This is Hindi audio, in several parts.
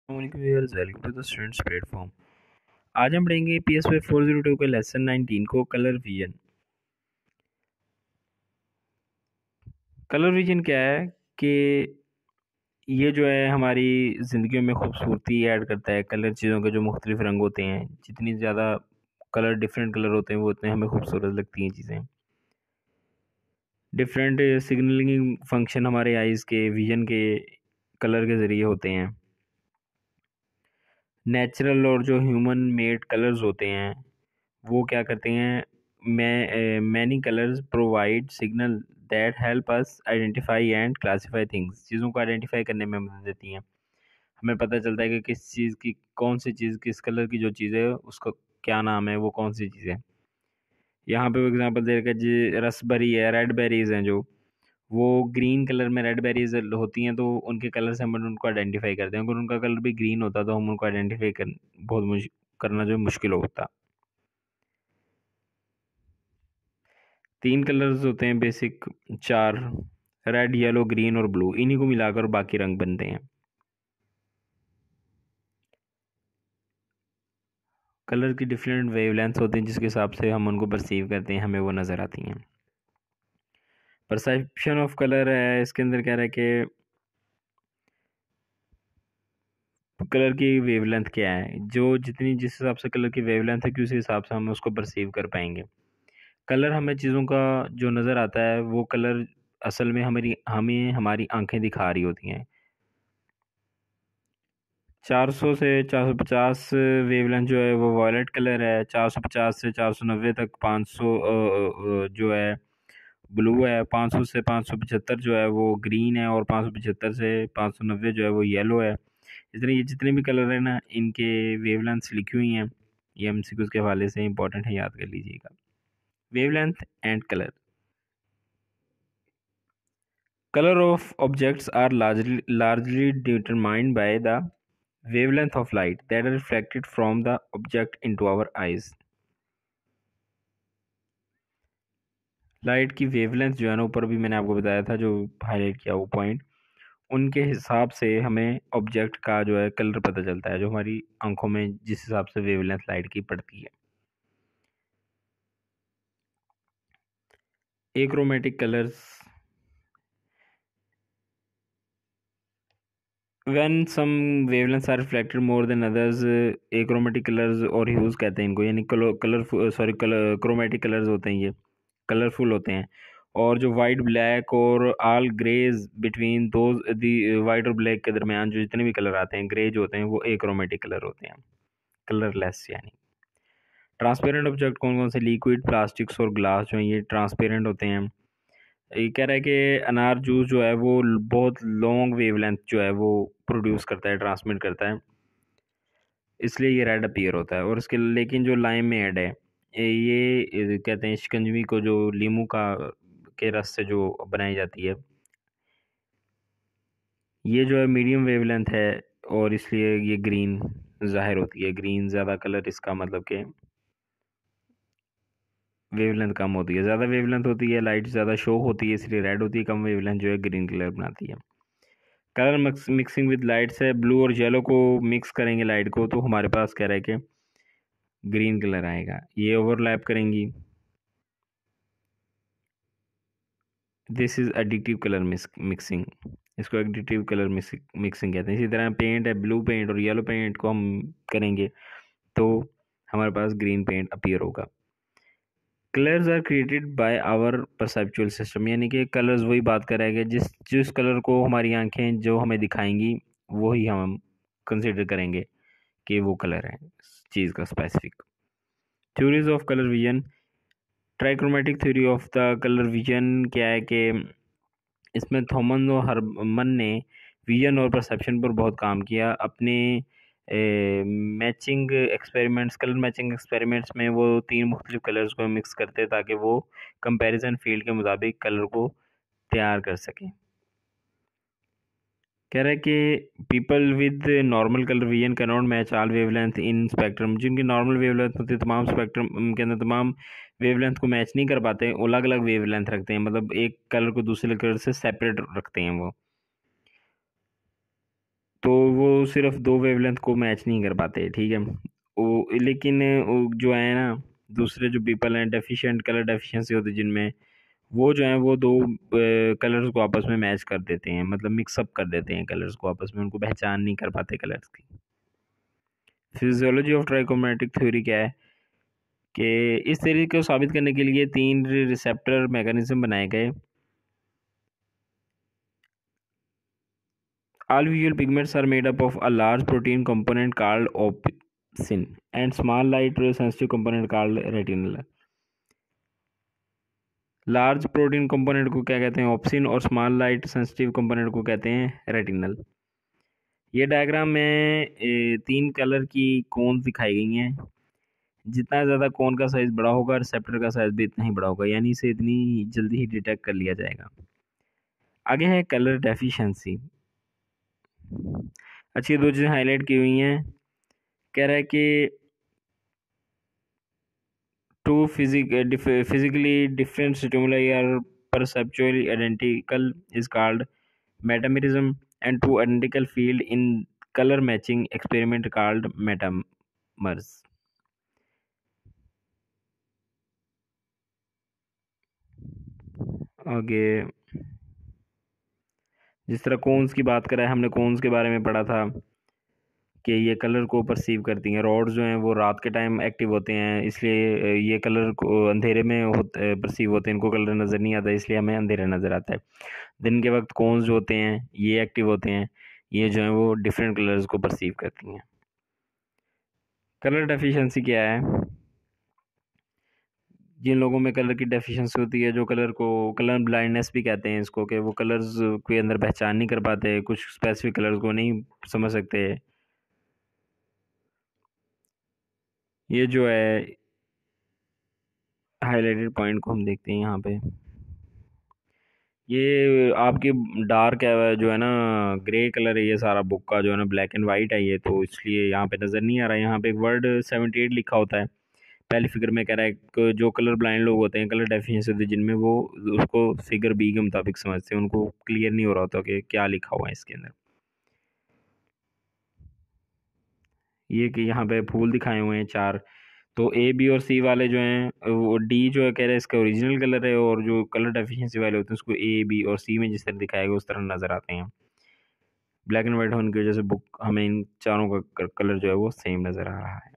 Welcome to the students platform. आज हम पढ़ेंगे PSY 402 के लेसन 19 को कलर विजन। कलर विजन क्या है कि ये जो है हमारी ज़िंदगी में खूबसूरती ऐड करता है। कलर चीज़ों के जो मुख्तलिफ रंग होते हैं, जितनी ज़्यादा कलर डिफरेंट कलर होते हैं वो उतने हमें खूबसूरत लगती हैं चीज़ें। डिफरेंट सिग्नलिंग फंक्शन हमारे आइज़ के विजन के कलर के ज़रिए होते हैं। नेचुरल और जो ह्यूमन मेड कलर्स होते हैं वो क्या करते हैं, many colours provide signal that help us identify and classify things. चीज़ों को आइडेंटिफाई करने में मदद देती हैं। हमें पता चलता है कि किस चीज़ की कौन सी चीज़ किस कलर की जो चीज़ है उसका क्या नाम है, वो कौन सी चीज़ है। यहाँ पे एग्जांपल दे रखा है जी, रसबेरी है, रेड बेरीज हैं जो वो ग्रीन कलर में रेड बेरीज होती हैं, तो उनके कलर से हम उनको आइडेंटिफाई करते हैं। अगर उनका कलर भी ग्रीन होता तो हम उनको आइडेंटिफाई करना जो मुश्किल होता। 3 कलर्स होते हैं बेसिक, 4, रेड येलो ग्रीन और ब्लू। इन्हीं को मिलाकर बाकी रंग बनते हैं। कलर की डिफरेंट वेवलेंथ होती हैं जिसके हिसाब से हम उनको परसीव करते हैं, हमें वो नज़र आती हैं। परसेप्शन ऑफ कलर है, इसके अंदर कह रहा है कि कलर की वेवलेंथ क्या है, जो जितनी जिस हिसाब से कलर की वेवलेंथ है कि उसी हिसाब से हम उसको परसीव कर पाएंगे। कलर हमें चीज़ों का जो नज़र आता है वो कलर असल में हमें हमारी आंखें दिखा रही होती हैं। 400 से 450 वेवलेंथ जो है वो वॉयलेट कलर है। 450 से 490 तक 500 जो है ब्लू है। 500 से 575 जो है वो ग्रीन है, और 575 से 590 जो है वो येलो है। इसलिए ये जितने भी कलर हैं ना, इनके वेवलेंथ्स लिखी हुई हैं। ये MCQs के हवाले से इंपॉर्टेंट है, याद कर लीजिएगा। Wavelength and colour. Color of objects are largely determined by the wavelength of light that are reflected from the object into our eyes. Light की वेवलेंथ जो है ना, ऊपर भी मैंने आपको बताया था, जो हाईलाइट किया वो पॉइंट, उनके हिसाब से हमें ऑब्जेक्ट का जो है कलर पता चलता है, जो हमारी आंखों में जिस हिसाब से वेवलेंथ लाइट की पड़ती है। Achromatic colours, when some wavelengths are reflected more than others, achromatic colors और hues कहते हैं इनको, यानी क्रोमेटिक कलर्स होते हैं, ये कलरफुल होते हैं। और जो वाइट ब्लैक और all greys between those the, white और ब्लैक के दरमियान जो जितने भी कलर आते हैं ग्रे जो होते हैं वो एक्रोमेटिक कलर होते हैं, कलरलेस। यानी ट्रांसपेरेंट ऑब्जेक्ट कौन कौन से, लिक्विड, प्लास्टिक्स और ग्लास जो हैं ये ट्रांसपेरेंट होते हैं। ये कह रहा है कि अनार जूस जो है वो बहुत लॉन्ग वेवलेंथ जो है वो प्रोड्यूस करता है, ट्रांसमिट करता है, इसलिए ये रेड अपीयर होता है। और इसके लेकिन जो लाइम में ऐड है, ये कहते हैं शिकंजवी को, जो लीमू का के रस से जो बनाई जाती है, ये जो है मीडियम वेवलेंथ है, और इसलिए ये ग्रीन ज़ाहिर होती है। ग्रीन ज़्यादा कलर, इसका मतलब कि वेवलेंथ कम होती है। ज़्यादा वेवलेंथ होती है, लाइट ज़्यादा शो होती है, इसलिए रेड होती है। कम वेवलेंथ जो है ग्रीन कलर बनाती है। कलर मिक्सिंग विद लाइट्स है, ब्लू और येलो को मिक्स करेंगे लाइट को, तो हमारे पास कह रहा है कि ग्रीन कलर आएगा। ये ओवरलैप करेंगी, this is additive colour mixing. इसको एडिटिव कलर मिक्सिंग कहते हैं। इसी तरह पेंट है, ब्लू पेंट और येलो पेंट को हम करेंगे तो हमारे पास ग्रीन पेंट अपीयर होगा। Colours are created by our perceptual system, यानी कि कलर्स वही बात कर रहा है कि जिस जिस कलर को हमारी आंखें जो हमें दिखाएंगी वही हम कंसिडर करेंगे कि वो कलर है चीज़ का specific. Theories of colour vision. Trichromatic theory of the colour vision क्या है कि इसमें थॉमस और हरमन ने विजन और परसेप्शन पर बहुत काम किया। अपने matching experiments, colour matching experiments में वो 3 मुख्तलिफ कलर्स को मिक्स करते ताकि वो कंपैरिजन फील्ड के मुताबिक कलर को तैयार कर सकें। कह रहा है कि people with normal colour vision can not match all wavelength in spectrum. जिनकी नॉर्मल वेवलेंथ होती है तमाम स्पेक्ट्रम के अंदर तमाम वेवलेंथ को मैच नहीं कर पाते, अलग अलग वेवलेंथ रखते हैं, मतलब एक कलर को दूसरे कलर से सेपरेट रखते हैं वो। तो वो सिर्फ दो वेवलेंथ को मैच नहीं कर पाते, ठीक है। वो लेकिन वो जो है ना, दूसरे जो पीपल हैं डेफिशिएंट कलर डेफिशिएंसी होती है जिनमें, वो जो है वो दो कलर्स को आपस में मैच कर देते हैं, मतलब मिक्सअप कर देते हैं कलर्स को आपस में, उनको पहचान नहीं कर पाते कलर्स की। फिजियोलॉजी ऑफ ट्राइकोमेटिक थ्योरी क्या है कि इस थ्योरी को साबित करने के लिए 3 रिसेप्टर मैकेनिज्म बनाए गए। All visual pigments are made up of a large protein component called opsin and small light sensitive component called retinal। Large protein component को क्या कहते हैं, ऑप्सिन, और स्मॉल लाइट सेंसिटिव कंपोनेंट को कहते हैं रेटिनल। ये डायग्राम में 3 कलर की कोन दिखाई गई हैं। जितना ज़्यादा कोन का साइज़ बड़ा होगा, रिसेप्टर का साइज़ भी इतना ही बड़ा होगा, यानी इसे इतनी जल्दी ही डिटेक्ट कर लिया जाएगा। आगे है कलर डेफिशिएंसी। अच्छी दो चीज़ें हाईलाइट की हुई हैं। कह रहा है कि two physically different stimuli are perceptually identical is called metamerism, and two identical field in color matching experiment called metamers। आगे जिस तरह कोन्स की बात करा है, हमने कोन्स के बारे में पढ़ा था कि ये कलर को परसीव करती हैं। रॉड्स जो हैं वो रात के टाइम एक्टिव होते हैं, इसलिए ये कलर को अंधेरे में परसीव होते हैं, इनको कलर नज़र नहीं आता, इसलिए हमें अंधेरा नज़र आता है। दिन के वक्त कोन्स जो होते हैं ये एक्टिव होते हैं, ये जो है वो डिफरेंट कलर्स को परसीव करती हैं। कलर डेफिशिएंसी क्या है, जिन लोगों में कलर की डेफिशिएंसी होती है, जो कलर ब्लाइंडनेस भी कहते हैं इसको, कि वो कलर्स के अंदर पहचान नहीं कर पाते, कुछ स्पेसिफिक कलर्स को नहीं समझ सकते। ये जो है हाईलाइटेड पॉइंट को हम देखते हैं यहाँ पे। ये आपकी डार्क है जो है ना, ग्रे कलर है ये सारा बुक का, जो है ना ब्लैक एंड वाइट है ये, तो इसलिए यहाँ पे नज़र नहीं आ रहा है। यहाँ पे एक वर्ड 78 लिखा होता है पहली फिगर में। कह रहा है कि जो कलर ब्लाइंड लोग होते हैं, कलर डेफिशिएंसी होती है जिनमें, वो उसको फिगर बी के मुताबिक समझते हैं, उनको क्लियर नहीं हो रहा होता कि क्या लिखा हुआ है इसके अंदर। ये कि यहाँ पे फूल दिखाए हुए हैं 4, तो ए बी और सी वाले जो हैं, वो डी जो है कह रहे हैं इसका ओरिजिनल कलर है, और जो कलर डेफिशिएंसी वाले होते हैं उसको ए बी और सी में जिस तरह दिखाया गया उस तरह नज़र आते हैं। ब्लैक एंड वाइट होने की वजह से बुक हमें इन चारों का कलर जो है वो सेम नज़र आ रहा है।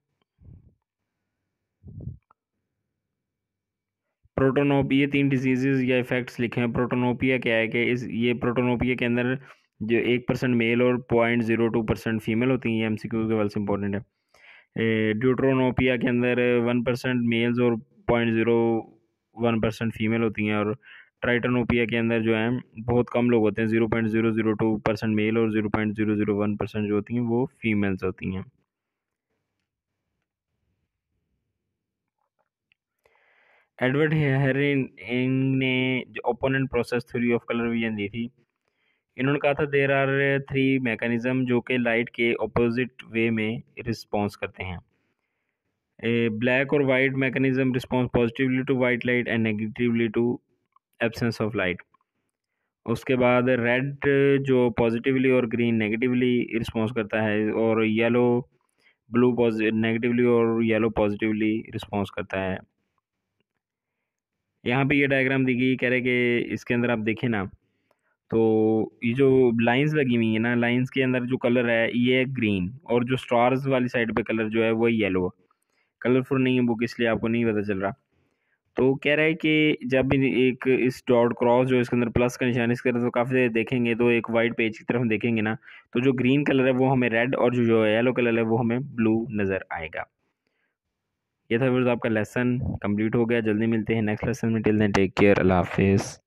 प्रोटोनोपिया, 3 डिजीजेज या इफेक्ट्स लिखे हैं। प्रोटोनोपिया क्या है कि ये प्रोटोनोपिया के अंदर जो 1% मेल और 0.02% फीमेल होती हैं, एमसीक्यू के वाले से इंपॉर्टेंट है। ड्यूट्रोनोपिया के अंदर 1% मेल्स और 0.01% फीमेल होती हैं, और ट्राइटोनोपिया के अंदर जो है बहुत कम लोग होते हैं, 0.002% मेल और 0.001% जो होती हैं वो फीमेल्स होती हैं। एडवर्ड हेरिंग ने जो opponent process theory of colour vision दी थी, इन्होंने कहा था देर आर 3 मैकेनिज्म जो कि लाइट के ऑपोजिट वे में रिस्पॉन्स करते हैं। ब्लैक और white mechanism response positively to white light and negatively to absence of light. उसके बाद रेड जो पॉजिटिवली और ग्रीन नेगेटिवली रिस्पॉन्स करता है, और येलो ब्लू नेगेटिवली और येलो पॉजिटिवली रिस्पॉन्स करता है। यहाँ पे ये डायग्राम दी गई, कह रहे कि इसके अंदर आप देखें ना, तो ये जो लाइंस लगी हुई है ना, लाइंस के अंदर जो कलर है ये है ग्रीन, और जो स्टार्स वाली साइड पे कलर जो है वो येलो। कलरफुल नहीं है बुक, इसलिए आपको नहीं पता चल रहा। तो कह रहा है कि जब भी एक इस डॉट क्रॉस जो इसके अंदर प्लस का निशान इसके अंदर, तो काफ़ी देर देखेंगे तो एक वाइट पेज की तरफ देखेंगे ना, तो जो ग्रीन कलर है वो हमें रेड, और जो येलो कलर है वो हमें ब्लू नज़र आएगा। ये था व्यूअर्स आपका लेसन कंप्लीट हो गया। जल्दी मिलते हैं नेक्स्ट लेसन में। टिल देन टेक केयर, अल्लाह हाफिज़।